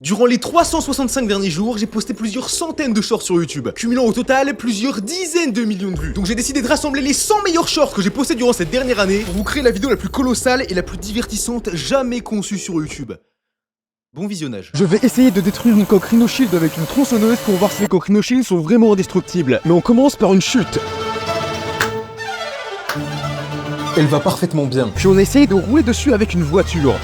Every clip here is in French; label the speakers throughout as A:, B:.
A: Durant les 365 derniers jours, j'ai posté plusieurs centaines de shorts sur YouTube, cumulant au total plusieurs dizaines de millions de vues. Donc j'ai décidé de rassembler les 100 meilleurs shorts que j'ai postés durant cette dernière année pour vous créer la vidéo la plus colossale et la plus divertissante jamais conçue sur YouTube. Bon visionnage.
B: Je vais essayer de détruire une coque Rhino Shield avec une tronçonneuse pour voir si les coques Rhino Shield sont vraiment indestructibles. Mais on commence par une chute.
A: Elle va parfaitement bien.
B: Puis on essaye de rouler dessus avec une voiture.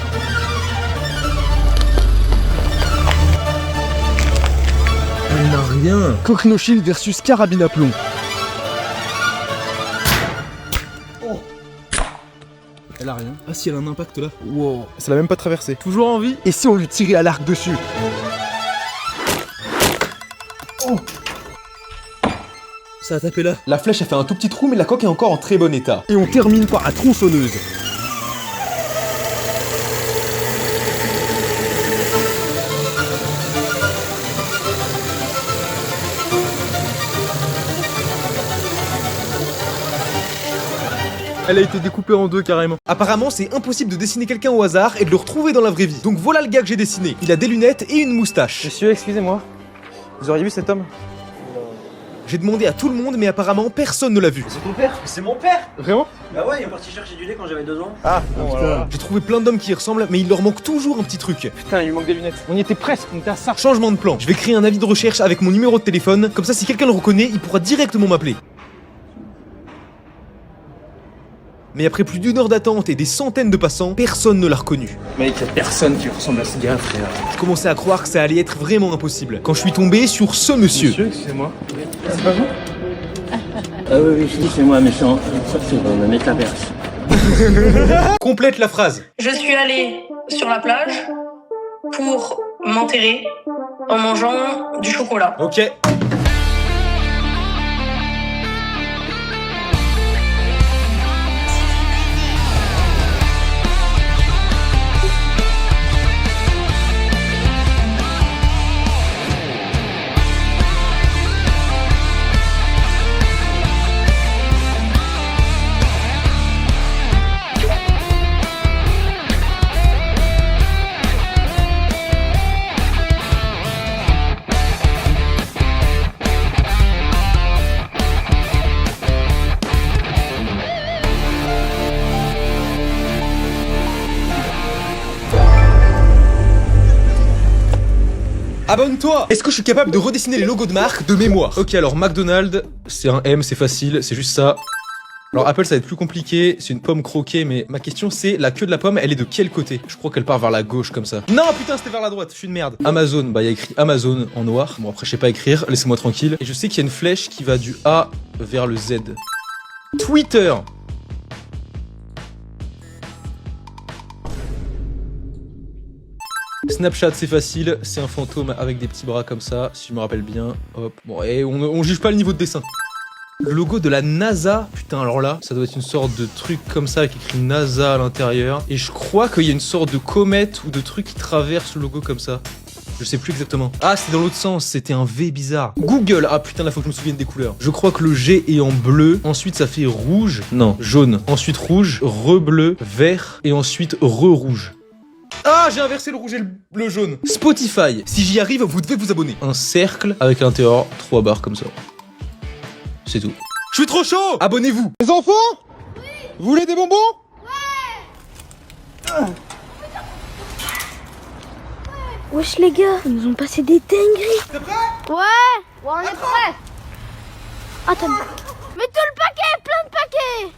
A: Elle n'a rien.
B: Coque Rhino Shield versus carabine à plomb.
A: Oh. Elle a rien. Ah si, elle a un impact là.
B: Wow, ça l'a même pas traversé.
A: Toujours en vie.
B: Et si on lui tirait à l'arc dessus?
A: Oh. Ça a tapé là. La flèche a fait un tout petit trou, mais la coque est encore en très bon état.
B: Et on termine par la tronçonneuse.
A: Elle a été découpée en deux carrément. Apparemment, c'est impossible de dessiner quelqu'un au hasard et de le retrouver dans la vraie vie. Donc voilà le gars que j'ai dessiné. Il a des lunettes et une moustache.
C: Monsieur, excusez-moi. Vous auriez vu cet homme?
A: J'ai demandé à tout le monde, mais apparemment personne ne l'a vu.
D: C'est ton père? C'est mon père!
B: Vraiment?
D: Bah ouais, il est parti chercher du lait quand j'avais 2 ans.
C: Ah,
B: putain.
A: J'ai trouvé plein d'hommes qui y ressemblent, mais il leur manque toujours un petit truc.
C: Putain, il lui manque des lunettes. On y était presque, on était à ça.
A: Changement de plan. Je vais créer un avis de recherche avec mon numéro de téléphone. Comme ça, si quelqu'un le reconnaît, il pourra directement m'appeler. Mais après plus d'une heure d'attente et des centaines de passants, personne ne l'a reconnu.
C: Mec, y'a personne qui ressemble à ce gars, frère.
A: Je commençais à croire que ça allait être vraiment impossible. Quand je suis tombé sur ce monsieur.
C: Monsieur, excusez-moi. C'est pas vous?
D: Ah oui, je dis c'est moi méchant. Ça c'est le métaverse.
A: Complète la phrase.
E: Je suis allée sur la plage pour m'enterrer en mangeant du chocolat.
A: Ok. Abonne-toi! Est-ce que je suis capable de redessiner les logos de marque de mémoire? Ok, alors McDonald's, c'est un M, c'est facile, c'est juste ça. Alors Apple, ça va être plus compliqué, c'est une pomme croquée, mais ma question c'est, la queue de la pomme, elle est de quel côté? Je crois qu'elle part vers la gauche comme ça. Non, putain, c'était vers la droite, je suis une merde. Amazon, bah il y a écrit Amazon en noir. Bon, après je sais pas écrire, laissez-moi tranquille. Et je sais qu'il y a une flèche qui va du A vers le Z. Twitter. Snapchat, c'est facile, c'est un fantôme avec des petits bras comme ça, si je me rappelle bien. Hop, bon, et on juge pas le niveau de dessin. Le logo de la NASA, putain, alors là, ça doit être une sorte de truc comme ça avec écrit NASA à l'intérieur. Et je crois qu'il y a une sorte de comète ou de truc qui traverse le logo comme ça. Je sais plus exactement. Ah, c'était dans l'autre sens, c'était un V bizarre. Google, ah putain, là faut que je me souvienne des couleurs. Je crois que le G est en bleu, ensuite ça fait rouge, non, jaune. Ensuite rouge, re-bleu, vert, et ensuite re-rouge. Ah, j'ai inversé le rouge et le jaune. Spotify, si j'y arrive, vous devez vous abonner. Un cercle avec à l'intérieur 3 barres comme ça. C'est tout. Je suis trop chaud. Abonnez-vous.
B: Les enfants? Oui. Vous voulez des bonbons?
F: Wesh les gars, ils nous ont passé des dingueries.
A: T'es prêt?
F: Ouais, on est prêts. Attends, mais tout le paquet, plein de paquets.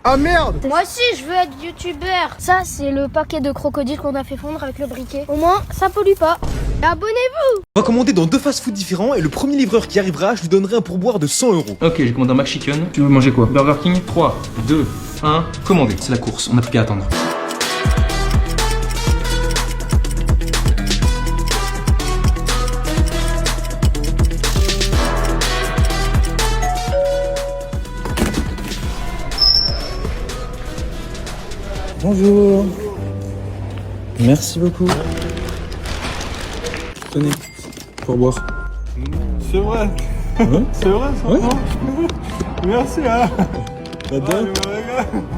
B: Ah merde!
F: Moi aussi, je veux être youtubeur. Ça, c'est le paquet de crocodiles qu'on a fait fondre avec le briquet. Au moins, ça pollue pas. Et abonnez-vous.
A: On va commander dans 2 fast-food différents et le premier livreur qui arrivera, je lui donnerai un pourboire de 100 €.
C: Ok, j'ai commandé un McChicken. Tu veux manger quoi? Burger King? 3, 2, 1, commandé. C'est la course, on n'a plus qu'à attendre. Bonjour. Merci beaucoup. Tenez, pour boire.
G: C'est vrai.
C: Ouais.
G: C'est vrai ça.
C: Ouais.
G: Merci hein.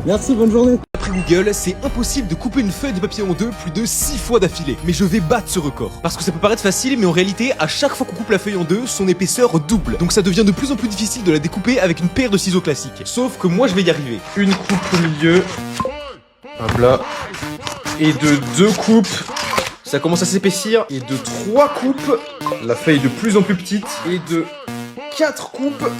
C: Merci, bonne journée.
A: d'après Google, c'est impossible de couper une feuille de papier en deux plus de 6 fois d'affilée. Mais je vais battre ce record. Parce que ça peut paraître facile, mais en réalité, à chaque fois qu'on coupe la feuille en deux, son épaisseur double. Donc ça devient de plus en plus difficile de la découper avec une paire de ciseaux classiques. Sauf que moi, je vais y arriver. Une coupe au milieu. Hop là. Et de 2 coupes, ça commence à s'épaissir. Et de 3 coupes, la feuille est de plus en plus petite. Et de 4 coupes.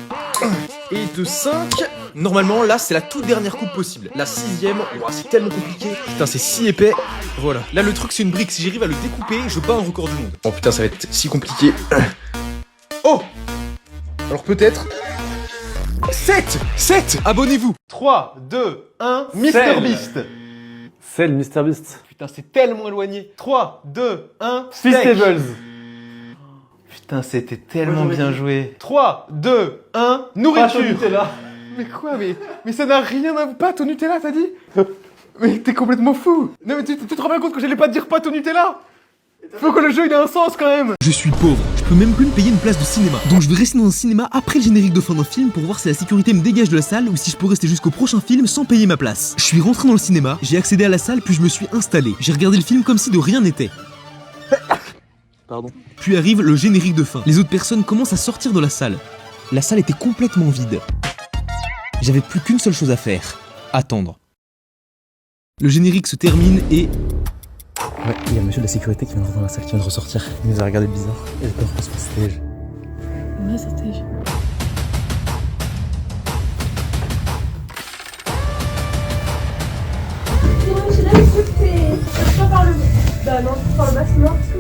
A: Et de 5. Normalement, là, c'est la toute dernière coupe possible. La 6ème, ouah, c'est tellement compliqué. Putain, c'est si épais. Voilà. Là, le truc, c'est une brique. Si j'arrive à le découper, je bats un record du monde. Oh putain, ça va être si compliqué. Oh! Alors peut-être... 7! Abonnez-vous. 3, 2, 1, MrBeast.
G: C'est le MrBeast.
A: Putain, c'est tellement éloigné. 3, 2, 1,
G: Feastables.
A: Putain, c'était tellement bien joué. 3, 2, 1, nourriture. Mais quoi, mais ça n'a rien à... Pâte au Nutella, t'as dit? Mais t'es complètement fou. Non mais tu te rends bien compte que j'allais pas te dire pâte au Nutella? Faut que le jeu il ait un sens quand même.
H: Je suis pauvre, je peux même plus me payer une place de cinéma. Donc je vais rester dans un cinéma après le générique de fin d'un film pour voir si la sécurité me dégage de la salle ou si je peux rester jusqu'au prochain film sans payer ma place. Je suis rentré dans le cinéma, j'ai accédé à la salle puis je me suis installé. J'ai regardé le film comme si de rien n'était.
A: Pardon.
H: Puis arrive le générique de fin. Les autres personnes commencent à sortir de la salle. La salle était complètement vide. J'avais plus qu'une seule chose à faire. Attendre. Le générique se termine et...
I: Ouais, il y a le monsieur de la sécurité qui vient de rentrer dans la salle, qui vient de ressortir. Il nous a regardé bizarre. Il a peur qu'on se fasse stage.
J: Ouais, c'est stage.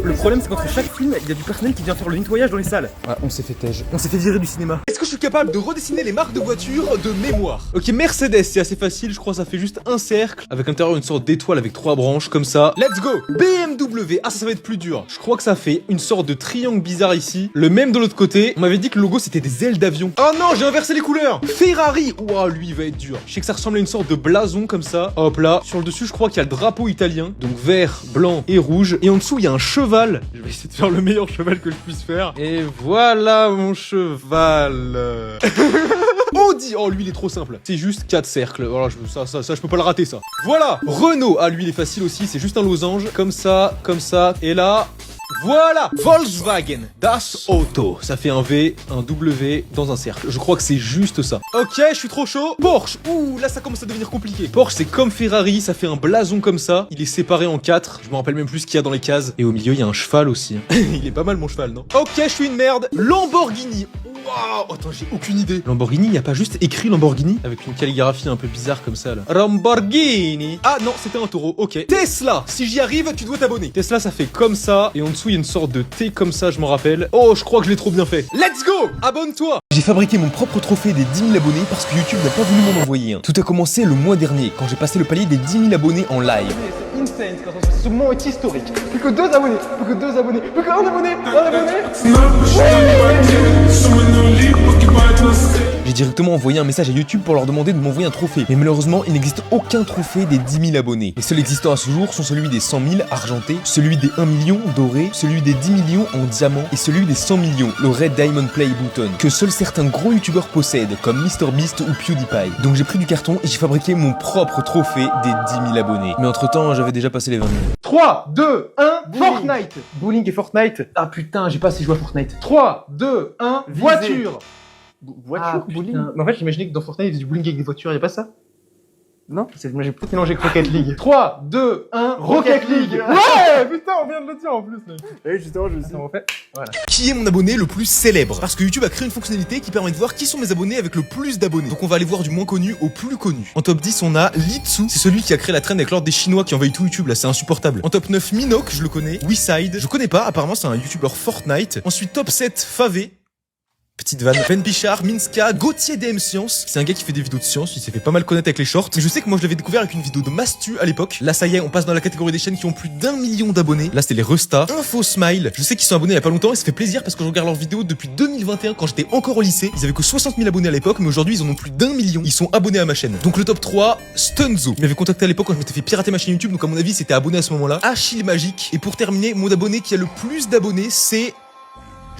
A: Le problème c'est qu'entre chaque film, il y a du personnel qui vient faire le nettoyage dans les salles.
I: Ouais, on s'est fait tège.
A: On s'est fait virer du cinéma. Est-ce que je suis capable de redessiner les marques de voitures de mémoire? Ok, Mercedes, c'est assez facile, je crois ça fait juste un cercle avec à l'intérieur une sorte d'étoile avec 3 branches comme ça. Let's go. BMW, ah ça va être plus dur. Je crois que ça fait une sorte de triangle bizarre ici. Le même de l'autre côté. On m'avait dit que le logo c'était des ailes d'avion. Oh non, j'ai inversé les couleurs. Ferrari, ouah lui il va être dur. Je sais que ça ressemble à une sorte de blason comme ça. Hop là, sur le dessus je crois qu'il y a le drapeau italien. Donc vert, blanc et rouge. Et en dessous il y a un cheval. Je vais essayer de faire le meilleur cheval que je puisse faire. Et voilà mon cheval. Audi, oh lui il est trop simple. C'est juste 4 cercles. Voilà, ça je peux pas le rater ça. Voilà. Renault, ah lui il est facile aussi. C'est juste un losange. Comme ça. Et là. Voilà. Volkswagen, Das Auto. Ça fait un V, un W dans un cercle. Je crois que c'est juste ça. Ok, je suis trop chaud. Porsche. Ouh, là ça commence à devenir compliqué. Porsche c'est comme Ferrari, ça fait un blason comme ça. Il est séparé en 4. Je me rappelle même plus ce qu'il y a dans les cases. Et au milieu il y a un cheval aussi. Il est pas mal mon cheval, non? Ok, je suis une merde. Lamborghini. Waouh, attends, j'ai aucune idée. Lamborghini, il n'y a pas juste écrit Lamborghini avec une calligraphie un peu bizarre comme ça là. Lamborghini. Ah non, c'était un taureau. Ok. Tesla. Si j'y arrive, tu dois t'abonner. Tesla, ça fait comme ça et en dessous il y a une sorte de T comme ça, je m'en rappelle. Oh, je crois que je l'ai trop bien fait. Let's go. Abonne-toi.
H: J'ai fabriqué mon propre trophée des 10 000 abonnés parce que YouTube n'a pas voulu m'en envoyer un. Tout a commencé le mois dernier quand j'ai passé le palier des 10 000 abonnés en live.
A: C'est insane, ce moment est historique. Plus que 2 abonnés, plus que 2 abonnés, plus qu'un abonné,
H: J'ai directement envoyé un message à YouTube pour leur demander de m'envoyer un trophée. Mais malheureusement, il n'existe aucun trophée des 10 000 abonnés. Les seuls existants à ce jour sont celui des 100 000 argentés, celui des 1 million doré, celui des 10 millions en diamant et celui des 100 millions, le Red Diamond Play Button, que seuls certains gros youtubeurs possèdent, comme MrBeast ou PewDiePie. Donc j'ai pris du carton et j'ai fabriqué mon propre trophée des 10 000 abonnés. Mais entre temps, j'avais déjà passé les 20 000.
A: 3, 2, 1, Fortnite. Bowling et Fortnite. Ah putain, j'ai pas assez joué à Fortnite. 3, 2, 1, voiture. Voiture, bowling. Mais en fait, j'imaginais que dans Fortnite, il y avait du bowling avec des voitures, y'a pas ça? Non, moi j'ai peut-être mélangé Rocket League. 3, 2, 1, Rocket League. Ouais, putain, on vient de le dire en plus. Et justement, je le sais. Voilà.
H: Qui est mon abonné le plus célèbre? Parce que YouTube a créé une fonctionnalité qui permet de voir qui sont mes abonnés avec le plus d'abonnés. Donc on va aller voir du moins connu au plus connu. En top 10, on a Litsu, c'est celui qui a créé la trend avec l'ordre des Chinois qui envahit tout YouTube, là c'est insupportable. En top 9, Minok, je le connais. WeSide, je connais pas, apparemment c'est un YouTuber Fortnite. Ensuite top 7, Favé. Petite vanne. Ben Bichard, Minska, Gauthier DM Science. C'est un gars qui fait des vidéos de science, il s'est fait pas mal connaître avec les shorts. Mais je sais que moi je l'avais découvert avec une vidéo de Mastu à l'époque. Là ça y est, on passe dans la catégorie des chaînes qui ont plus d'1 million d'abonnés. Là c'est les Restas. Info Smile. Je sais qu'ils sont abonnés il y a pas longtemps et ça fait plaisir parce que je regarde leurs vidéos depuis 2021 quand j'étais encore au lycée. Ils avaient que 60 000 abonnés à l'époque, mais aujourd'hui ils en ont plus d'1 million. Ils sont abonnés à ma chaîne. Donc le top 3, Stunzo. Il m'avait contacté à l'époque quand je m'étais fait pirater ma chaîne YouTube, donc à mon avis c'était abonné à ce moment-là. Achille Magique. Et pour terminer, mon abonné qui a le plus d'abonnés, c'est...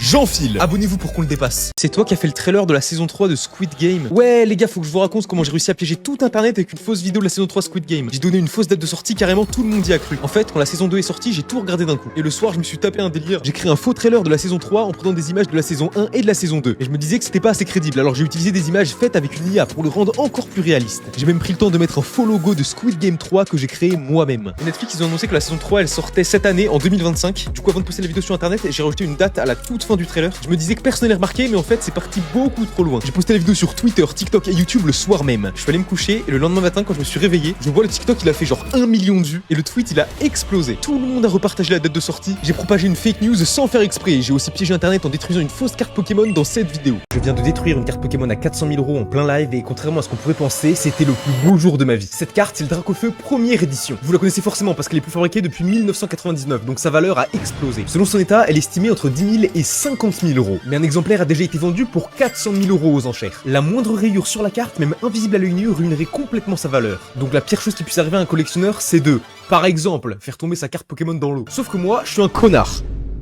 H: j'enfile. Abonnez-vous pour qu'on le dépasse. C'est toi qui as fait le trailer de la saison 3 de Squid Game. Ouais les gars, faut que je vous raconte comment j'ai réussi à piéger tout internet avec une fausse vidéo de la saison 3 Squid Game. J'ai donné une fausse date de sortie, carrément tout le monde y a cru. En fait, quand la saison 2 est sortie, j'ai tout regardé d'un coup. Et le soir, je me suis tapé un délire. J'ai créé un faux trailer de la saison 3 en prenant des images de la saison 1 et de la saison 2. Et je me disais que c'était pas assez crédible, alors j'ai utilisé des images faites avec une IA pour le rendre encore plus réaliste. J'ai même pris le temps de mettre un faux logo de Squid Game 3 que j'ai créé moi-même. Et Netflix, ils ont annoncé que la saison 3 elle sortait cette année en 2025. Du coup, avant de poster la vidéo sur internet, j'ai rajouté une date à la toute fin du trailer. Je me disais que personne n'allait remarquer, mais en fait, c'est parti beaucoup trop loin. J'ai posté la vidéo sur Twitter, TikTok et YouTube le soir même. Je suis allé me coucher et le lendemain matin, quand je me suis réveillé, je vois le TikTok, il a fait genre 1 million de vues et le tweet, il a explosé. Tout le monde a repartagé la date de sortie. J'ai propagé une fake news sans faire exprès. J'ai aussi piégé internet en détruisant une fausse carte Pokémon dans cette vidéo. Je viens de détruire une carte Pokémon à 400 000 € en plein live et contrairement à ce qu'on pourrait penser, c'était le plus beau jour de ma vie. Cette carte, c'est le Dracofeu première édition. Vous la connaissez forcément parce qu'elle est plus fabriquée depuis 1999, donc sa valeur a explosé. Selon son état, elle est estimée entre 10 000 et 50 000 €. Mais un exemplaire a déjà été vendu pour 400 000 € aux enchères. La moindre rayure sur la carte, même invisible à l'œil nu, ruinerait complètement sa valeur. Donc la pire chose qui puisse arriver à un collectionneur, c'est de, par exemple, faire tomber sa carte Pokémon dans l'eau. Sauf que moi, je suis un connard.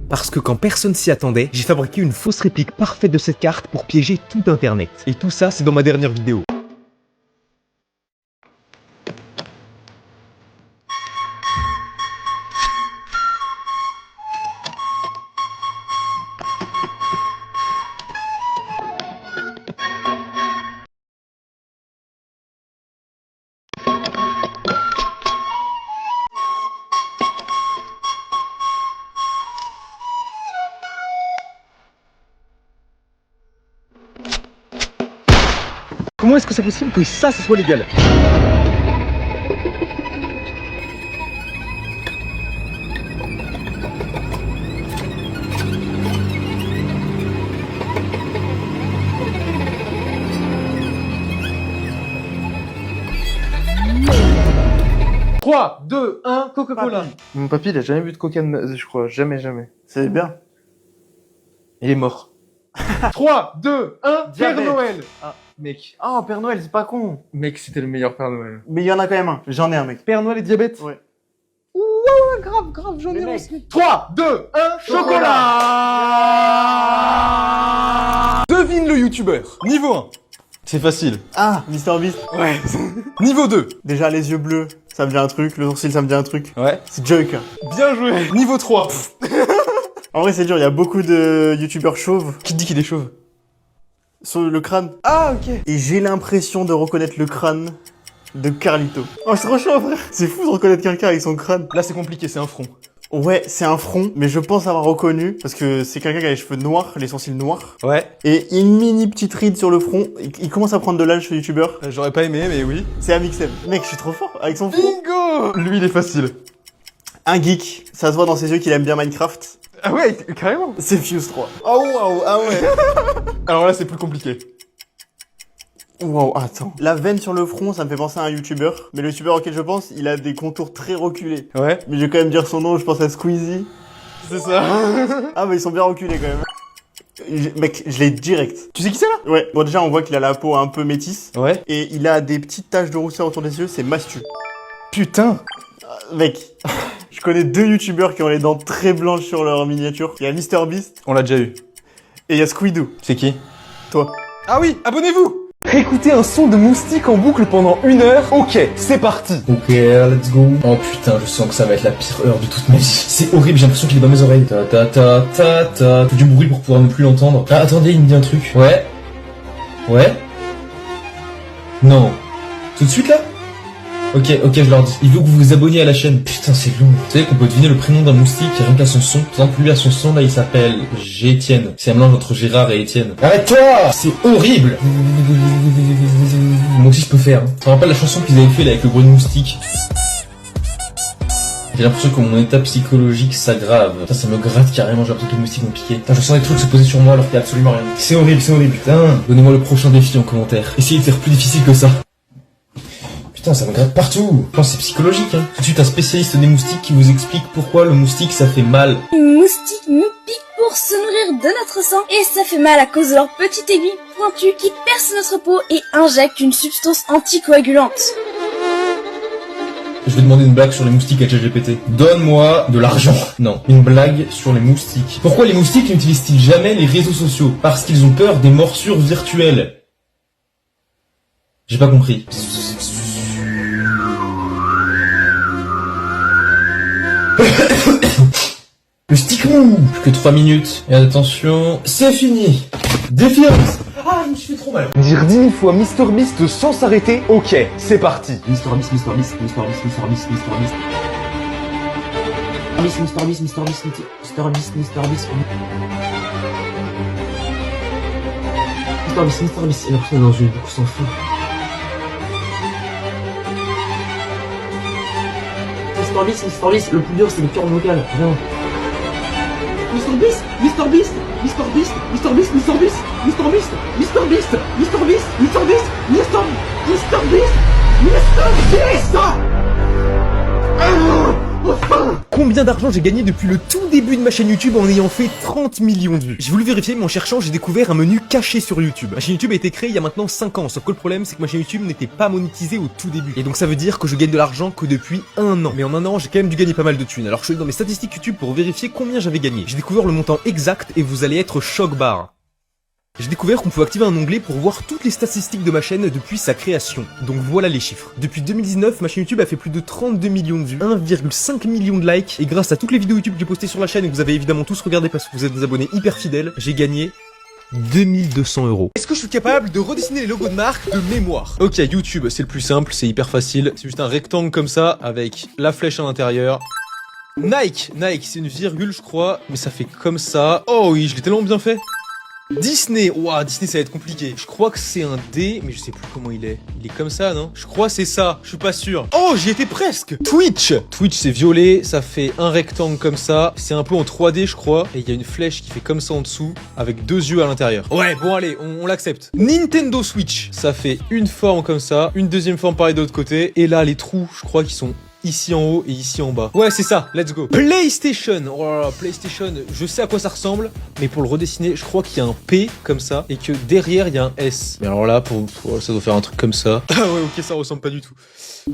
H: Parce que quand personne s'y attendait, j'ai fabriqué une fausse réplique parfaite de cette carte pour piéger tout internet. Et tout ça, c'est dans ma dernière vidéo. Comment est-ce que c'est possible que ça soit légal? « 3, 2, 1, Coca-Cola !»
G: Mon papy, il a jamais bu de coca, je crois. Jamais, jamais. C'est bien.
A: Il est mort. 3, 2, 1, Père
G: Diabète.
A: Noël.
G: Ah.
A: Mec,
G: Oh, Père Noël, c'est pas con.
A: mec, c'était le meilleur Père Noël.
G: Mais il y en a quand même un. J'en ai un, mec.
A: Père Noël et diabète?
G: Ouais.
A: Ouah, grave, j'en ai un aussi. 3, 2, 1, chocolat. Devine le youtubeur. Niveau 1. C'est facile.
G: Ah, MrBeast.
A: Ouais. Niveau 2.
G: Déjà, les yeux bleus, ça me dit un truc. Le sourcil, ça me dit un truc.
A: Ouais.
G: C'est Joker.
A: Bien joué. Niveau 3.
G: En vrai, c'est dur. Il y a beaucoup de youtubeurs chauves
A: Qui te dit qu'il est chauve?
G: sur le crâne.
A: Ah, ok.
G: Et j'ai l'impression de reconnaître le crâne de Carlito. Oh, c'est trop chaud, frère. C'est fou de reconnaître quelqu'un avec son crâne.
A: Là, c'est compliqué, c'est un front.
G: Ouais, c'est un front, mais je pense avoir reconnu, parce que c'est quelqu'un qui a les cheveux noirs, les sourcils noirs.
A: Ouais.
G: Et une mini petite ride sur le front. Il commence à prendre de l'âge, ce youtubeur.
A: J'aurais pas aimé, mais oui.
G: C'est Amixem. Mec, je suis trop fort avec son front.
A: Bingo. Lui, il est facile.
G: Un geek. Ça se voit dans ses yeux qu'il aime bien Minecraft.
A: Ah ouais, carrément.
G: C'est Fuse 3.
A: Oh waouh, ah ouais. Alors là, c'est plus compliqué.
G: Wow, attends. La veine sur le front, ça me fait penser à un youtubeur. Mais le youtubeur auquel je pense, il a des contours très reculés.
A: Ouais.
G: Mais je vais quand même dire son nom, je pense à Squeezie.
A: C'est ça.
G: Ah, mais ils sont bien reculés quand même. Mec, je l'ai direct.
A: Tu sais qui c'est là?
G: Ouais. Bon, déjà, on voit qu'il a la peau un peu métisse.
A: Ouais.
G: Et il a des petites taches de rousseur autour des yeux, c'est Mastu.
A: Putain.
G: Mec, je connais deux youtubeurs qui ont les dents très blanches sur leur miniature. Il y a MrBeast
A: On l'a déjà eu.
G: et il y a Squidoo.
A: C'est qui?
G: Toi.
A: Ah oui, abonnez-vous. Écoutez un son de moustique en boucle pendant 1 heure. Ok, c'est parti.
C: Ok, let's go. Oh putain, je sens que ça va être la pire heure de toute ma vie. C'est horrible, j'ai l'impression qu'il est dans mes oreilles. Ta ta ta ta ta. Faut du bruit pour pouvoir ne plus l'entendre. Ah, attendez, il me dit un truc. Ouais. Ouais. Non. Tout de suite là? Ok, je leur dis. Il veut que vous vous abonniez à la chaîne. Putain, c'est long. Vous savez qu'on peut deviner le prénom d'un moustique rien qu'à son son. Par exemple, lui à son son, là, il s'appelle Étienne. C'est un mélange entre Gérard et Étienne. Arrête-toi! C'est horrible! Moi aussi, je peux faire. Ça me rappelle la chanson qu'ils avaient fait là avec le bruit de moustique. J'ai l'impression que mon état psychologique s'aggrave. Putain, ça me gratte carrément, j'ai l'impression que les moustiques m'ont piqué. Putain, je sens des trucs se poser sur moi alors qu'il y a absolument rien. C'est horrible, putain. Donnez-moi le prochain défi en commentaire. Essayez de faire plus difficile que ça. Putain, ça me gratte partout. Je pense que c'est psychologique, hein. Tout de suite, un spécialiste des moustiques qui vous explique pourquoi le moustique, ça fait mal.
K: Les moustiques nous piquent pour se nourrir de notre sang et ça fait mal à cause de leur petite aiguille pointue qui perce notre peau et injecte une substance anticoagulante.
C: Je vais demander une blague sur les moustiques à ChatGPT. Donne-moi de l'argent. Non, une blague sur les moustiques. Pourquoi les moustiques n'utilisent-ils jamais les réseaux sociaux? Parce qu'ils ont peur des morsures virtuelles. J'ai pas compris. Le stick mou. Que 3 minutes. Et attention, c'est fini. Défi. Ah, je me suis fait trop mal.
B: Dire 10 000 fois MrBeast sans s'arrêter, ok, c'est parti.
D: MrBeast. Et la personne est dans une boucle sans fin. MrBeast, le plus dur c'est les cœurs vocales, vraiment. MrBeast.
A: Combien d'argent j'ai gagné depuis le tout début de ma chaîne YouTube en ayant fait 30 millions de vues? J'ai voulu vérifier, mais en cherchant, j'ai découvert un menu caché sur YouTube. Ma chaîne YouTube a été créée il y a maintenant 5 ans, sauf que le problème c'est que ma chaîne YouTube n'était pas monétisée au tout début. Et donc ça veut dire que je gagne de l'argent que depuis 1 an. Mais en 1 an, j'ai quand même dû gagner pas mal de thunes. Alors je suis allé dans mes statistiques YouTube pour vérifier combien j'avais gagné. J'ai découvert le montant exact et vous allez être choc barre. J'ai découvert qu'on pouvait activer un onglet pour voir toutes les statistiques de ma chaîne depuis sa création. Donc voilà les chiffres. Depuis 2019, ma chaîne YouTube a fait plus de 32 millions de vues, 1,5 million de likes, et grâce à toutes les vidéos YouTube que j'ai postées sur la chaîne et que vous avez évidemment tous regardé parce que vous êtes des abonnés hyper fidèles, j'ai gagné 2200 €. Est-ce que je suis capable de redessiner les logos de marque de mémoire? Ok, YouTube, c'est le plus simple, c'est hyper facile. C'est juste un rectangle comme ça, avec la flèche à l'intérieur. Nike, c'est une virgule je crois, mais ça fait comme ça. Oh oui, je l'ai tellement bien fait. Disney, ouah, Disney ça va être compliqué. Je crois que c'est un D, mais je sais plus comment il est. Il est comme ça, non? Je crois que c'est ça, je suis pas sûr. Oh, j'y étais presque. Twitch c'est violet, ça fait un rectangle comme ça. C'est un peu en 3D je crois. Et il y a une flèche qui fait comme ça en dessous, avec 2 yeux à l'intérieur. Ouais, bon allez, on l'accepte. Nintendo Switch, ça fait une forme comme ça, une deuxième forme pareil de l'autre côté. Et là, les trous, je crois qu'ils sont ici en haut et ici en bas. Ouais, c'est ça, let's go. PlayStation, oh là là, PlayStation, je sais à quoi ça ressemble, mais pour le redessiner, je crois qu'il y a un P comme ça et que derrière, il y a un S. Mais alors là, ça doit faire un truc comme ça. Ah ouais, ok, ça ressemble pas du tout.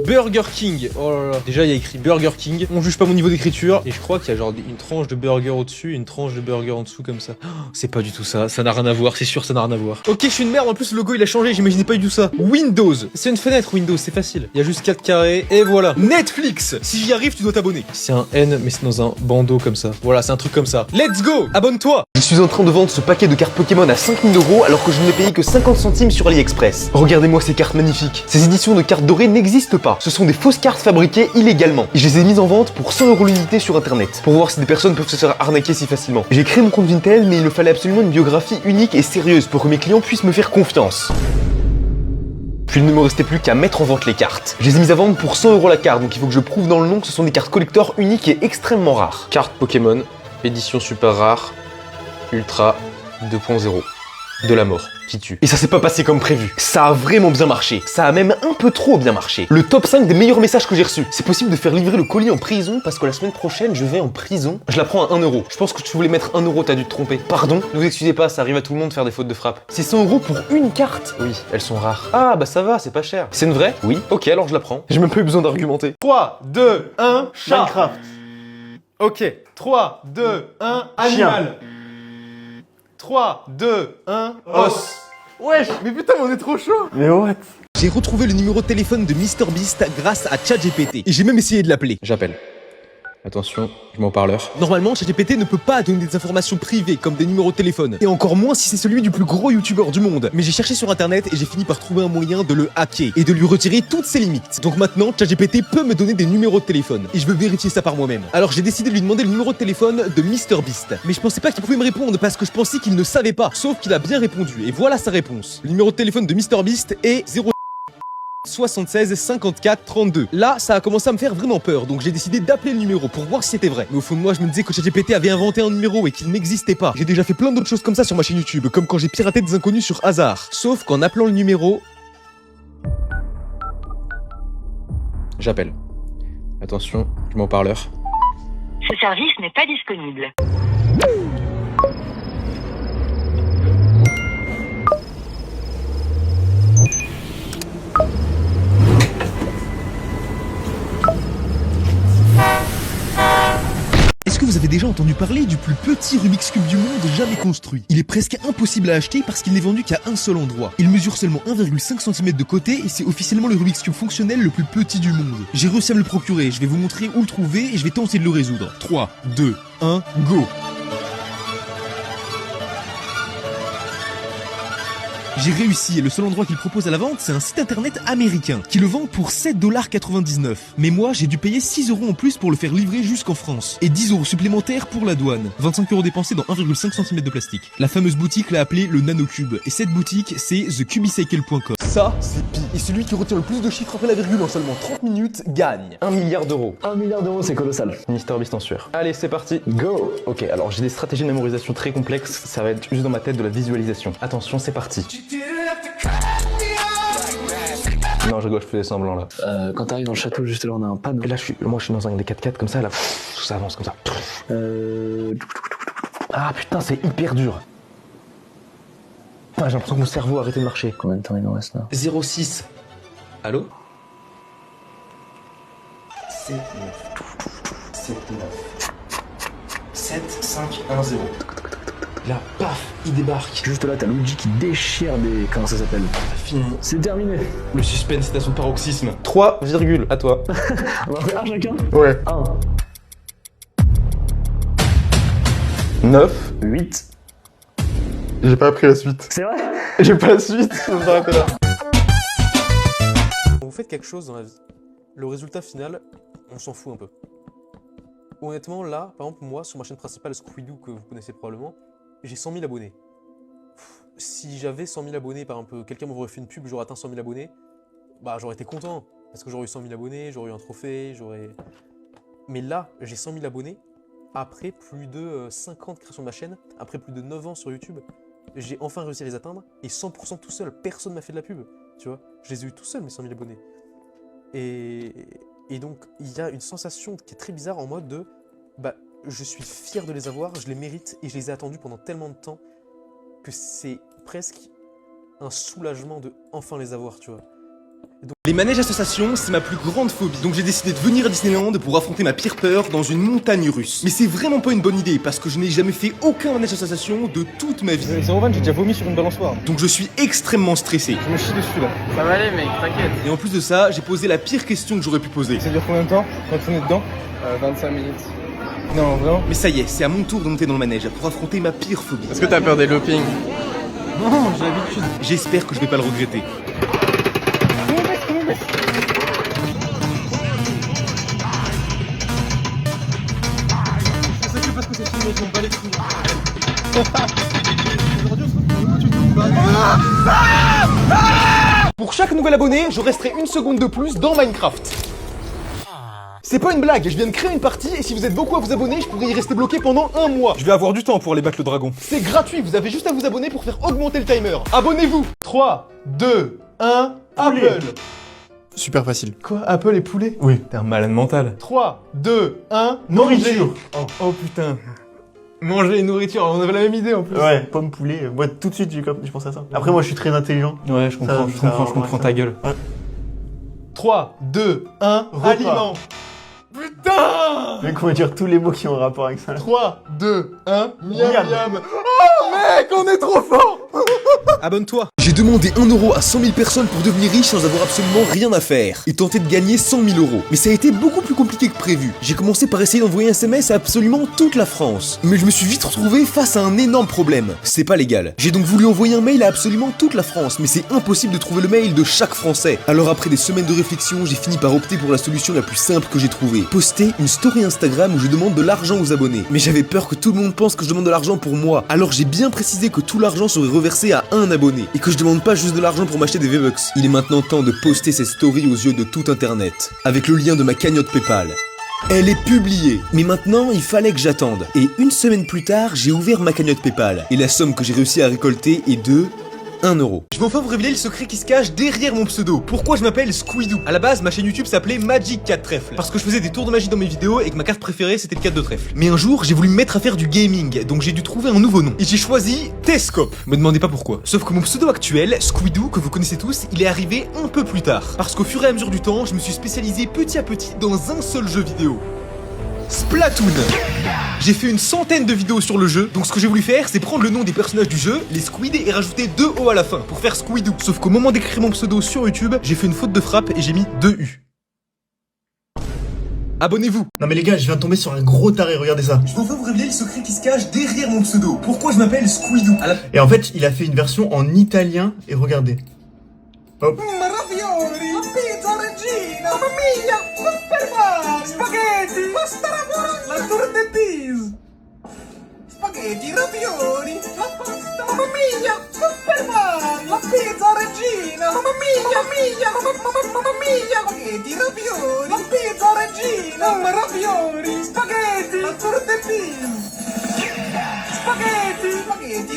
A: Burger King, oh là là. Déjà, il y a écrit Burger King. On juge pas mon niveau d'écriture. Et je crois qu'il y a genre une tranche de burger au-dessus et une tranche de burger en dessous comme ça. Oh, c'est pas du tout ça, ça n'a rien à voir, c'est sûr, ça n'a rien à voir. Ok, je suis une merde, en plus le logo il a changé, j'imaginais pas du tout ça. Windows, c'est une fenêtre Windows, c'est facile. Il y a juste 4 carrés et voilà. Netflix, si j'y arrive, tu dois t'abonner. C'est un N, mais c'est dans un bandeau comme ça. Voilà, c'est un truc comme ça. Let's go, abonne-toi.
B: Je suis en train de vendre ce paquet de cartes Pokémon à 5 000 € alors que je ne l'ai payé que 50 centimes sur AliExpress. Regardez-moi ces cartes magnifiques. Ces éditions de cartes dorées n'existent pas. Ce sont des fausses cartes fabriquées illégalement. Et je les ai mises en vente pour 100 € l'unité sur internet. Pour voir si des personnes peuvent se faire arnaquer si facilement. J'ai créé mon compte Vinted, mais il me fallait absolument une biographie unique et sérieuse pour que mes clients puissent me faire confiance. Puis il ne me restait plus qu'à mettre en vente les cartes. Je les ai mises à vendre pour 100 € la carte, donc il faut que je prouve dans le nom que ce sont des cartes collector uniques et extrêmement rares. Carte Pokémon, édition super rare, Ultra 2.0. De la mort, qui tue. Et ça s'est pas passé comme prévu. Ça a vraiment bien marché. Ça a même un peu trop bien marché. Le top 5 des meilleurs messages que j'ai reçus. C'est possible de faire livrer le colis en prison parce que la semaine prochaine, je vais en prison. Je la prends à 1 €. Je pense que tu voulais mettre 1 €, t'as dû te tromper. Pardon? Ne vous excusez pas, ça arrive à tout le monde de faire des fautes de frappe. C'est 100 € pour une carte? Oui, elles sont rares. Ah, bah ça va, c'est pas cher. C'est une vraie? Oui. Ok, alors je la prends. J'ai même pas eu besoin d'argumenter.
A: 3, 2, 1, chat.
G: Minecraft.
A: Ok, 3, 2, 1, animal. 3, 2, 1, os. Wesh, mais putain, mais on est trop chaud.
G: Mais what?
H: J'ai retrouvé le numéro de téléphone de MrBeast grâce à ChatGPT. Et j'ai même essayé de l'appeler.
C: J'appelle. Attention, je m'en parleur.
H: Normalement, ChatGPT ne peut pas donner des informations privées comme des numéros de téléphone. Et encore moins si c'est celui du plus gros youtubeur du monde. Mais j'ai cherché sur internet et j'ai fini par trouver un moyen de le hacker et de lui retirer toutes ses limites. Donc maintenant, ChatGPT peut me donner des numéros de téléphone. Et je veux vérifier ça par moi-même. Alors j'ai décidé de lui demander le numéro de téléphone de MrBeast. Mais je pensais pas qu'il pouvait me répondre parce que je pensais qu'il ne savait pas. Sauf qu'il a bien répondu. Et voilà sa réponse. Le numéro de téléphone de MrBeast est 0 76 54 32. Là, ça a commencé à me faire vraiment peur, donc j'ai décidé d'appeler le numéro pour voir si c'était vrai. Mais au fond de moi, je me disais que ChatGPT avait inventé un numéro et qu'il n'existait pas. J'ai déjà fait plein d'autres choses comme ça sur ma chaîne YouTube, comme quand j'ai piraté des inconnus sur hasard. Sauf qu'en appelant le numéro...
C: J'appelle. Attention, je m'en parleur.
L: Ce service n'est pas disponible.
H: Est-ce que vous avez déjà entendu parler du plus petit Rubik's Cube du monde jamais construit? Il est presque impossible à acheter parce qu'il n'est vendu qu'à un seul endroit. Il mesure seulement 1,5 cm de côté et c'est officiellement le Rubik's Cube fonctionnel le plus petit du monde. J'ai réussi à me le procurer, je vais vous montrer où le trouver et je vais tenter de le résoudre. 3, 2, 1, go! J'ai réussi et le seul endroit qu'il propose à la vente, c'est un site internet américain qui le vend pour 7,99 $. Mais moi, j'ai dû payer 6 € en plus pour le faire livrer jusqu'en France et 10 € supplémentaires pour la douane. 25 € dépensés dans 1,5 cm de plastique. La fameuse boutique l'a appelé le Nanocube et cette boutique, c'est thecubicycle.com.
B: Ça, c'est Pi. Et celui qui retient le plus de chiffres après la virgule en seulement 30 minutes gagne 1 milliard d'euros.
I: 1 milliard d'euros, c'est colossal.
B: Mister Beast en sueur. Allez, c'est parti. Go. Ok, alors j'ai des stratégies de mémorisation très complexes. Ça va être juste dans ma tête de la visualisation. Attention, c'est parti. Non, je rigole, je faisais semblant là.
I: Quand t'arrives dans le château, juste là, on a un panneau.
B: Et là, moi, je suis dans un des 4x4 comme ça, là. Ça avance comme ça. Ah putain, c'est hyper dur. Putain, j'ai l'impression que mon cerveau a arrêté de marcher.
I: Combien de temps il en reste là?
B: 06.
A: Allô?
B: 7, 9. 7, 9. 7, 5, 1, 0. Là, paf, il débarque.
I: Juste là, t'as Luigi qui déchire des... Comment ça s'appelle?
B: Fini.
I: C'est terminé.
B: Le suspense est à son paroxysme. 3, virgule, à toi.
I: On va faire un chacun?
B: Ouais.
I: 1.
B: 9.
I: 8.
G: J'ai pas appris la suite.
I: C'est vrai?
G: J'ai pas la suite, je vais m'arrêter là.
A: Quand vous faites quelque chose dans la vie, le résultat final, on s'en fout un peu. Honnêtement, là, par exemple, moi, sur ma chaîne principale, Squidoo, que vous connaissez probablement, j'ai 100 000 abonnés. Si j'avais 100 000 abonnés, par exemple, quelqu'un m'aurait fait une pub, j'aurais atteint 100 000 abonnés, bah j'aurais été content, parce que j'aurais eu 100 000 abonnés, j'aurais eu un trophée, Mais là, j'ai 100 000 abonnés, après plus de 5 ans de création de ma chaîne, après plus de 9 ans sur YouTube, j'ai enfin réussi à les atteindre, et 100% tout seul, personne m'a fait de la pub, tu vois. Je les ai eu tout seul, mes 100 000 abonnés. Et donc, il y a une sensation qui est très bizarre en mode de... Bah, je suis fier de les avoir, je les mérite, et je les ai attendus pendant tellement de temps que c'est presque un soulagement de enfin les avoir, tu vois.
H: Les manèges associations, c'est ma plus grande phobie. Donc j'ai décidé de venir à Disneyland pour affronter ma pire peur dans une montagne russe. Mais c'est vraiment pas une bonne idée parce que je n'ai jamais fait aucun manège association de toute ma vie.
B: 0,20, j'ai déjà vomi sur une balançoire.
H: Donc je suis extrêmement stressé.
B: Je me chie dessus là.
D: Ça va aller, mec, t'inquiète.
H: Et en plus de ça, j'ai posé la pire question que j'aurais pu poser.
B: Ça dure combien de temps quand on est dedans?
D: 25 minutes.
B: Non, vraiment.
H: Mais ça y est, c'est à mon tour de monter dans le manège pour affronter ma pire phobie.
G: Est-ce que t'as peur des loopings?
B: Non, j'ai l'habitude.
H: J'espère que je vais pas le regretter.
B: Pour chaque nouvel abonné, je resterai une seconde de plus dans Minecraft. C'est pas une blague, je viens de créer une partie et si vous êtes beaucoup à vous abonner, je pourrais y rester bloqué pendant 1 mois.
H: Je vais avoir du temps pour aller battre le dragon.
B: C'est gratuit, vous avez juste à vous abonner pour faire augmenter le timer. Abonnez-vous. 3, 2, 1, Apple.
G: Super facile.
B: Quoi? Apple et poulet?
G: Oui.
B: T'es un malade mental. 3, 2, 1, nourriture. Oh putain. Manger et nourriture, on avait la même idée en plus.
G: Ouais, pomme poulet, moi tout de suite je pense à ça. Après moi je suis très intelligent.
B: Ouais, je comprends ta gueule.
G: Ouais.
B: 3, 2, 1, aliment. Putain!
G: Mec, on va dire tous les mots qui ont rapport avec ça.
B: 3, 2, 1, miam
G: Miam.
B: miam. Oh mec, on est trop fort!
H: Abonne-toi. J'ai demandé 1 € à 100 000 personnes pour devenir riche sans avoir absolument rien à faire et tenter de gagner 100 000 €. Mais ça a été beaucoup plus compliqué que prévu. J'ai commencé par essayer d'envoyer un SMS à absolument toute la France. Mais je me suis vite retrouvé face à un énorme problème. C'est pas légal. J'ai donc voulu envoyer un mail à absolument toute la France, mais c'est impossible de trouver le mail de chaque Français. Alors après des semaines de réflexion, j'ai fini par opter pour la solution la plus simple que j'ai trouvée. Poster une story Instagram où je demande de l'argent aux abonnés. Mais j'avais peur que tout le monde pense que je demande de l'argent pour moi. Alors j'ai bien précisé que tout l'argent serait reversé à un abonné. Et que je demande pas juste de l'argent pour m'acheter des V-Bucks. Il est maintenant temps de poster cette story aux yeux de tout internet. Avec le lien de ma cagnotte PayPal. Elle est publiée. Mais maintenant, il fallait que j'attende. Et une semaine plus tard, j'ai ouvert ma cagnotte PayPal. Et la somme que j'ai réussi à récolter est de 1 €. Je vais enfin vous révéler le secret qui se cache derrière mon pseudo. Pourquoi je m'appelle Squidoo? À la base, ma chaîne YouTube s'appelait Magic 4 Trèfle. Parce que je faisais des tours de magie dans mes vidéos et que ma carte préférée c'était le 4 de trèfle. Mais un jour, j'ai voulu me mettre à faire du gaming, donc j'ai dû trouver un nouveau nom. Et j'ai choisi Tescope. Me demandez pas pourquoi. Sauf que mon pseudo actuel, Squidoo, que vous connaissez tous, il est arrivé un peu plus tard. Parce qu'au fur et à mesure du temps, je me suis spécialisé petit à petit dans un seul jeu vidéo. Splatoon. J'ai fait une centaine de vidéos sur le jeu, donc ce que j'ai voulu faire, c'est prendre le nom des personnages du jeu, les squid et rajouter 2 O à la fin, pour faire Squidoo. Sauf qu'au moment d'écrire mon pseudo sur YouTube, j'ai fait une faute de frappe et j'ai mis 2 U. Abonnez-vous.
G: Non mais les gars, je viens de tomber sur un gros taré, regardez ça.
H: Je vais enfin vous révéler le secret qui se cache derrière mon pseudo. Pourquoi je m'appelle Squidoo.
G: Et en fait, il a fait une version en italien, et regardez. Hop.
M: Spaghetti, ravioli, la pasta, mamma mia, Super Mario, la pizza regina, mamma mia, mamma mia, spaghetti, ravioli, la pizza regina, ravioli, spaghetti, la tour de pise, spaghetti,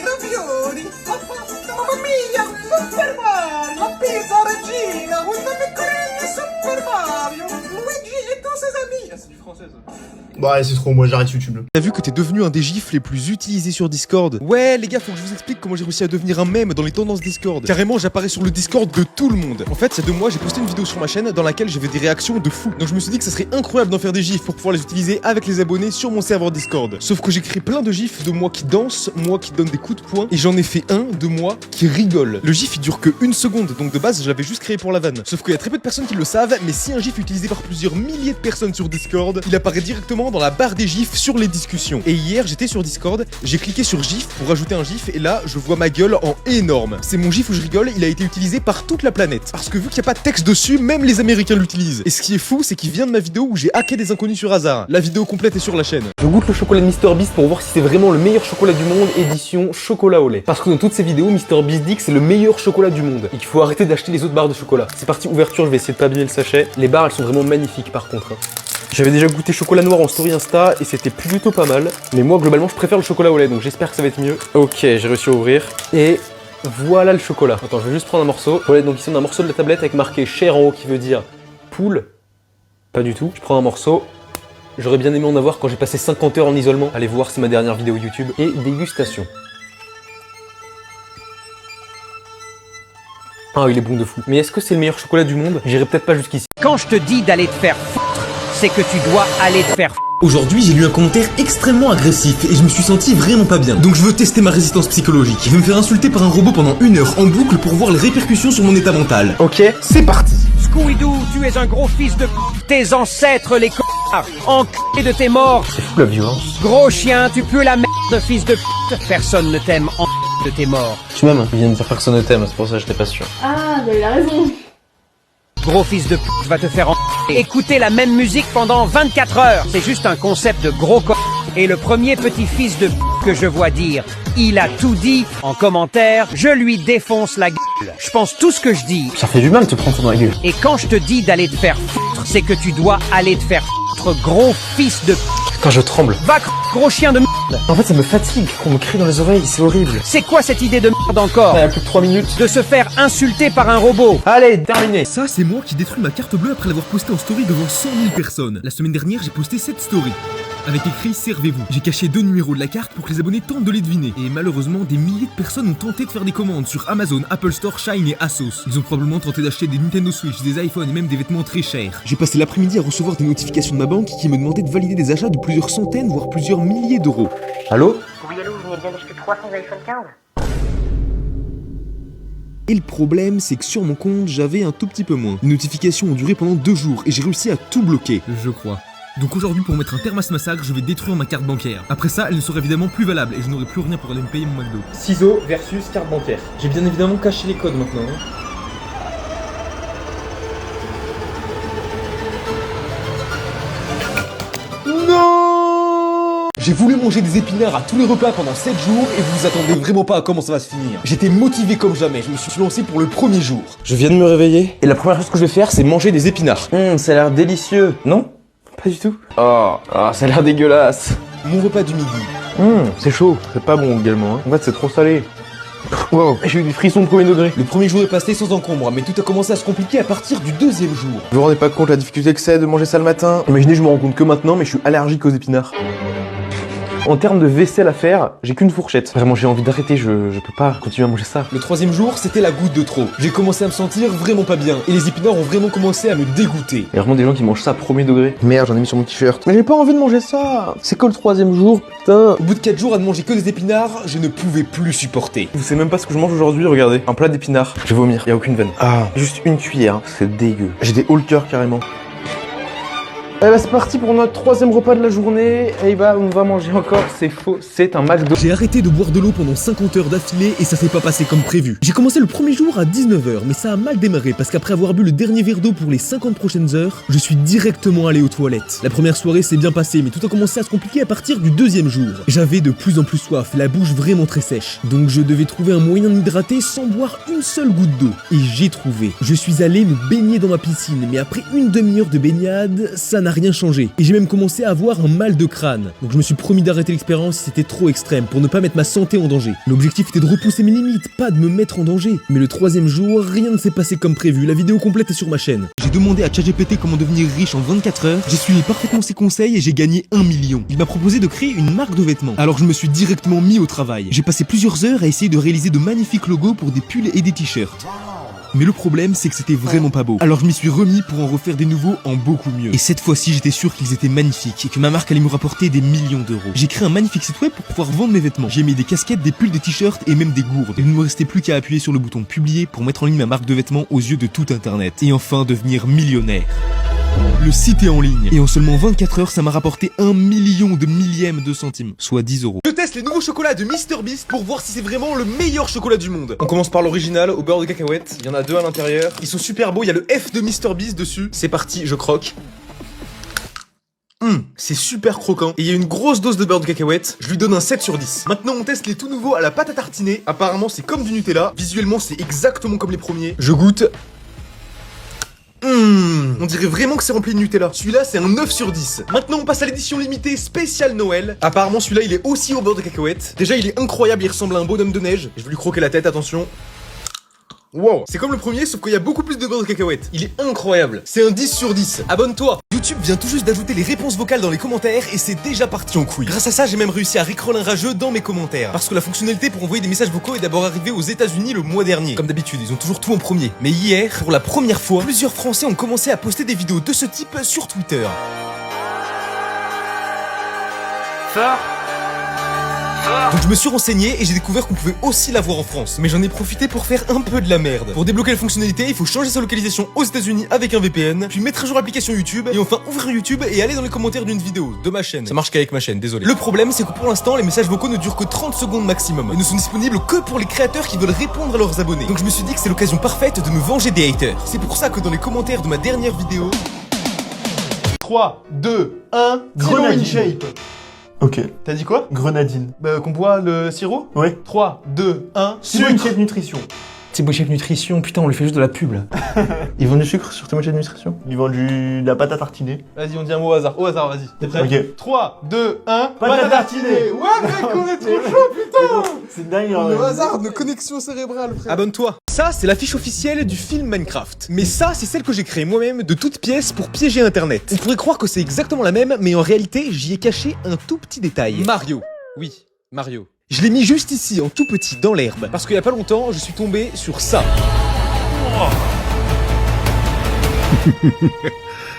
M: ravioli, la pasta, mamma mia, Super Mario, la pizza regina, una pecorella, Super Mario, Luigi et tous ses amis. Ah, c'est du français ça.
G: Bah ouais, c'est trop, moi j'arrête YouTube.
H: T'as vu que t'es devenu un des gifs les plus utilisés sur Discord? Ouais les gars, faut que je vous explique comment j'ai réussi à devenir un mème dans les tendances Discord. Carrément, j'apparais sur le Discord de tout le monde. En fait, il y a 2 mois, j'ai posté une vidéo sur ma chaîne dans laquelle j'avais des réactions de fou. Donc je me suis dit que ça serait incroyable d'en faire des gifs pour pouvoir les utiliser avec les abonnés sur mon serveur Discord. Sauf que j'ai créé plein de gifs de moi qui danse, moi qui donne des coups de poing, et j'en ai fait un de moi qui rigole. Le gif il dure que 1 seconde, donc de base je l'avais juste créé pour la vanne. Sauf qu'il y a très peu de personnes qui le savent, mais si un gif est utilisé par plusieurs milliers de personnes sur Discord, il apparaît directement dans la barre des gifs sur les discussions. Et hier j'étais sur Discord, j'ai cliqué sur gif pour ajouter un gif et là je vois ma gueule en énorme. C'est mon gif où je rigole, il a été utilisé par toute la planète. Parce que vu qu'il n'y a pas de texte dessus, même les Américains l'utilisent. Et ce qui est fou, c'est qu'il vient de ma vidéo où j'ai hacké des inconnus sur hasard. La vidéo complète est sur la chaîne.
B: Je goûte le chocolat de MrBeast pour voir si c'est vraiment le meilleur chocolat du monde, édition chocolat au lait. Parce que dans toutes ces vidéos, MrBeast dit que c'est le meilleur chocolat du monde et qu'il faut arrêter d'acheter les autres barres de chocolat. C'est parti, ouverture, je vais essayer de pas abîmer le sachet. Les barres elles sont vraiment magnifiques par contre. J'avais déjà goûté chocolat noir en story Insta et c'était plutôt pas mal. Mais moi globalement je préfère le chocolat au lait donc j'espère que ça va être mieux. Ok, j'ai réussi à ouvrir. Et voilà le chocolat. Attends, je vais juste prendre un morceau. Voilà, donc ici on a un morceau de la tablette avec marqué cher en haut qui veut dire poule. Pas du tout. Je prends un morceau. J'aurais bien aimé en avoir quand j'ai passé 50 heures en isolement. Allez voir, c'est ma dernière vidéo YouTube. Et dégustation. Ah, il est bon de fou. Mais est-ce que c'est le meilleur chocolat du monde? J'irai peut-être pas jusqu'ici.
N: Quand je te dis d'aller te faire foutre, c'est que tu dois aller te faire foutre.
H: Aujourd'hui, j'ai lu un commentaire extrêmement agressif et je me suis senti vraiment pas bien. Donc je veux tester ma résistance psychologique. Je vais me faire insulter par un robot pendant 1 heure en boucle pour voir les répercussions sur mon état mental.
B: Ok, c'est parti.
N: Scooby-Doo, tu es un gros fils de p***. Tes ancêtres, les connards, enculés de tes morts.
B: C'est fou la violence.
N: Gros chien, tu pues la merde, fils de p***. Personne ne t'aime, en de tes morts.
B: Tu m'aimes? Il vient de dire personne ne t'aime, c'est pour ça que j'étais pas sûr.
F: Ah, bah il a raison.
N: Gros fils de p*** va te faire écouter la même musique pendant 24 heures. C'est juste un concept de gros con. Et le premier petit fils de p*** que je vois dire « Il a tout dit » en commentaire, je lui défonce la gueule. Je pense tout ce que je dis.
B: Ça fait du mal de te prendre dans la gueule.
N: Et quand je te dis d'aller te faire foutre, c'est que tu dois aller te faire foutre, gros fils de p***.
B: Quand je tremble.
N: Va gros chien de merde.
B: En fait ça me fatigue qu'on me crie dans les oreilles, c'est horrible.
N: C'est quoi cette idée de merde encore?
B: Il y a plus de 3 minutes.
N: De se faire insulter par un robot.
B: Allez, terminé.
H: Ça, c'est moi qui détruis ma carte bleue après l'avoir postée en story devant 100 000 personnes. La semaine dernière, j'ai posté cette story. Avec écrit « Servez-vous ». J'ai caché 2 numéros de la carte pour que les abonnés tentent de les deviner. Et malheureusement, des milliers de personnes ont tenté de faire des commandes sur Amazon, Apple Store, Shine et Asos. Ils ont probablement tenté d'acheter des Nintendo Switch, des iPhones et même des vêtements très chers. J'ai passé l'après-midi à recevoir des notifications de ma banque qui me demandaient de valider des achats de plusieurs centaines, voire plusieurs milliers d'euros.
B: Allô?
L: Oui, allô, vous venez bien d'acheter 300 iPhone 15?
H: Et le problème, c'est que sur mon compte, j'avais un tout petit peu moins. Les notifications ont duré pendant 2 jours et j'ai réussi à tout bloquer. Je crois. Donc aujourd'hui, pour mettre un terme à ce massacre, je vais détruire ma carte bancaire. Après ça, elle ne sera évidemment plus valable et je n'aurai plus rien pour aller me payer mon McDo.
B: Ciseaux versus carte bancaire. J'ai bien évidemment caché les codes maintenant.
H: Non! J'ai voulu manger des épinards à tous les repas pendant 7 jours et vous vous attendez vraiment pas à comment ça va se finir. J'étais motivé comme jamais, je me suis lancé pour le premier jour.
B: Je viens de me réveiller et la première chose que je vais faire c'est manger des épinards. Ça a l'air délicieux, non? Pas du tout. Oh, ça a l'air dégueulasse.
H: Mon repas du midi.
B: C'est chaud, c'est pas bon également. Hein. En fait c'est trop salé. Wow, j'ai eu des frissons de premier degré.
H: Le premier jour est passé sans encombre, mais tout a commencé à se compliquer à partir du 2e jour.
B: Vous vous rendez pas compte la difficulté que c'est de manger ça le matin? Imaginez, je me rends compte que maintenant, mais je suis allergique aux épinards. En termes de vaisselle à faire, j'ai qu'une fourchette. Vraiment, j'ai envie d'arrêter, je peux pas continuer à manger ça.
A: Le troisième jour, c'était la goutte de trop. J'ai commencé à me sentir vraiment pas bien. Et les épinards ont vraiment commencé à me dégoûter.
B: Il y a vraiment des gens qui mangent ça à premier degré. Merde, j'en ai mis sur mon t-shirt. Mais j'ai pas envie de manger ça. C'est que le troisième jour, putain.
A: Au bout de 4 jours à ne manger que des épinards, je ne pouvais plus supporter.
B: Vous savez même pas ce que je mange aujourd'hui, regardez. Un plat d'épinards. Je vais vomir, y a aucune veine. Ah, juste une cuillère, c'est dégueu. J'ai des hauts le cœur carrément. Eh bah c'est parti pour notre troisième repas de la journée. Et bah on va manger encore, c'est faux, c'est un McDo.
H: J'ai arrêté de boire de l'eau pendant 50 heures d'affilée et ça s'est pas passé comme prévu. J'ai commencé le premier jour à 19h, mais ça a mal démarré parce qu'après avoir bu le dernier verre d'eau pour les 50 prochaines heures, je suis directement allé aux toilettes. La première soirée s'est bien passée, mais tout a commencé à se compliquer à partir du deuxième jour. J'avais de plus en plus soif, la bouche vraiment très sèche. Donc je devais trouver un moyen de m'hydrater sans boire une seule goutte d'eau. Et j'ai trouvé. Je suis allé me baigner dans ma piscine, mais après une demi-heure de baignade, ça n'a rien changé. Et j'ai même commencé à avoir un mal de crâne. Donc je me suis promis d'arrêter l'expérience si c'était trop extrême pour ne pas mettre ma santé en danger. L'objectif était de repousser mes limites, pas de me mettre en danger. Mais le troisième jour, rien ne s'est passé comme prévu. La vidéo complète est sur ma chaîne. J'ai demandé à ChatGPT comment devenir riche en 24 heures. J'ai suivi parfaitement ses conseils et j'ai gagné 1 million. Il m'a proposé de créer une marque de vêtements. Alors je me suis directement mis au travail. J'ai passé plusieurs heures à essayer de réaliser de magnifiques logos pour des pulls et des t-shirts. Mais le problème, c'est que c'était vraiment pas beau. Alors je m'y suis remis pour en refaire des nouveaux en beaucoup mieux. Et cette fois-ci, j'étais sûr qu'ils étaient magnifiques et que ma marque allait me rapporter des millions d'euros. J'ai créé un magnifique site web pour pouvoir vendre mes vêtements. J'ai mis des casquettes, des pulls, des t-shirts et même des gourdes. Il ne me restait plus qu'à appuyer sur le bouton publier pour mettre en ligne ma marque de vêtements aux yeux de tout internet. Et enfin devenir millionnaire. Le site est en ligne et en seulement 24 heures, ça m'a rapporté 1 million de millièmes de centimes, soit 10 euros.
A: Je teste les nouveaux chocolats de MrBeast pour voir si c'est vraiment le meilleur chocolat du monde. On commence par l'original au beurre de cacahuète. Il y en a 2 à l'intérieur. Ils sont super beaux. Il y a le F de MrBeast dessus. C'est parti, je croque. C'est super croquant. Et il y a une grosse dose de beurre de cacahuète. Je lui donne un 7 sur 10. Maintenant, on teste les tout nouveaux à la pâte à tartiner. Apparemment, c'est comme du Nutella. Visuellement, c'est exactement comme les premiers. Je goûte. On dirait vraiment que c'est rempli de Nutella. Celui-là, c'est un 9 sur 10. Maintenant, on passe à l'édition limitée spéciale Noël. Apparemment, celui-là, il est aussi au beurre de cacahuète. Déjà, il est incroyable, il ressemble à un bonhomme de neige. Je vais lui croquer la tête, attention. Wow, c'est comme le premier, sauf qu'il y a beaucoup plus de beurre de cacahuète. Il est incroyable. C'est un 10 sur 10. Abonne-toi. YouTube vient tout juste d'ajouter les réponses vocales dans les commentaires et c'est déjà parti en couille. Grâce à ça, j'ai même réussi à rickroll un rageux dans mes commentaires. Parce que la fonctionnalité pour envoyer des messages vocaux est d'abord arrivée aux États-Unis le mois dernier. Comme d'habitude, ils ont toujours tout en premier. Mais hier, pour la première fois, plusieurs Français ont commencé à poster des vidéos de ce type sur Twitter. Donc je me suis renseigné et j'ai découvert qu'on pouvait aussi l'avoir en France. Mais j'en ai profité pour faire un peu de la merde. Pour débloquer la fonctionnalité, il faut changer sa localisation aux États-Unis avec un VPN, puis mettre à jour l'application YouTube, et enfin ouvrir YouTube et aller dans les commentaires d'une vidéo de ma chaîne. Ça marche qu'avec ma chaîne, désolé. Le problème, c'est que pour l'instant, les messages vocaux ne durent que 30 secondes maximum et ne sont disponibles que pour les créateurs qui veulent répondre à leurs abonnés. Donc je me suis dit que c'est l'occasion parfaite de me venger des haters. C'est pour ça que dans les commentaires de ma dernière vidéo...
G: 3, 2, 1, Grenadine Shape. Ok. T'as dit quoi? Grenadine. Bah, qu'on boit le sirop? Ouais. 3, 2, 1, sucre. Nutrition.
A: Thibaut Chef Nutrition, putain, on lui fait juste de la pub là.
G: Ils vendent du sucre sur Thibaut Chef Nutrition? Ils vendent de la pâte à tartiner. Vas-y, on dit un mot au hasard. Au hasard, vas-y. T'es prêt? Ok. 3, 2, 1, pâte à tartiner. Ouais, mec, on est trop chaud, putain. C'est dingue.
A: Le hasard de connexion cérébrale, frère. Abonne-toi. Ça, c'est l'affiche officielle du film Minecraft. Mais ça, c'est celle que j'ai créée moi-même de toutes pièces pour piéger Internet. On pourrait croire que c'est exactement la même, mais en réalité, j'y ai caché un tout petit détail. Mario. Oui, Mario. Je l'ai mis juste ici, en tout petit, dans l'herbe. Parce qu'il y a pas longtemps, je suis tombé sur ça.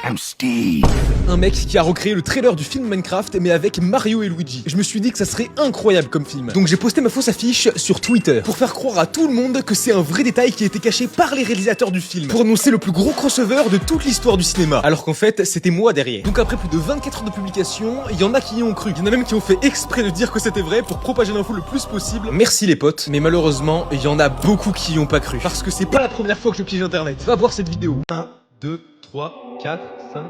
A: I'm Steve. Un mec qui a recréé le trailer du film Minecraft, mais avec Mario et Luigi. Je me suis dit que ça serait incroyable comme film. Donc j'ai posté ma fausse affiche sur Twitter, pour faire croire à tout le monde que c'est un vrai détail qui a été caché par les réalisateurs du film, pour annoncer le plus gros crossover de toute l'histoire du cinéma. Alors qu'en fait, c'était moi derrière. Donc après plus de 24 heures de publication, il y en a qui y ont cru. Il y en a même qui ont fait exprès de dire que c'était vrai pour propager l'info le plus possible. Merci les potes, mais malheureusement, il y en a beaucoup qui y ont pas cru. Parce que c'est pas la première fois que je piège Internet. Va voir cette vidéo. 1, 2, 3, 4, 5...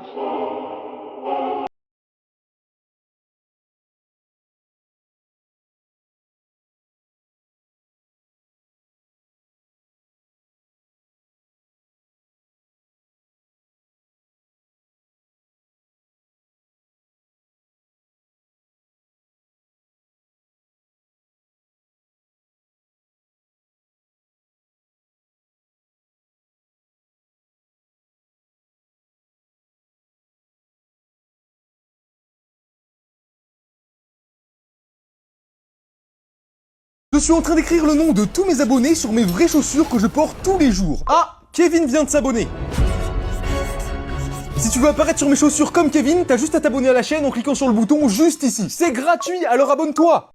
H: Je suis en train d'écrire le nom de tous mes abonnés sur mes vraies chaussures que je porte tous les jours. Ah, Kevin vient de s'abonner. Si tu veux apparaître sur mes chaussures comme Kevin, t'as juste à t'abonner à la chaîne en cliquant sur le bouton juste ici. C'est gratuit, alors abonne-toi.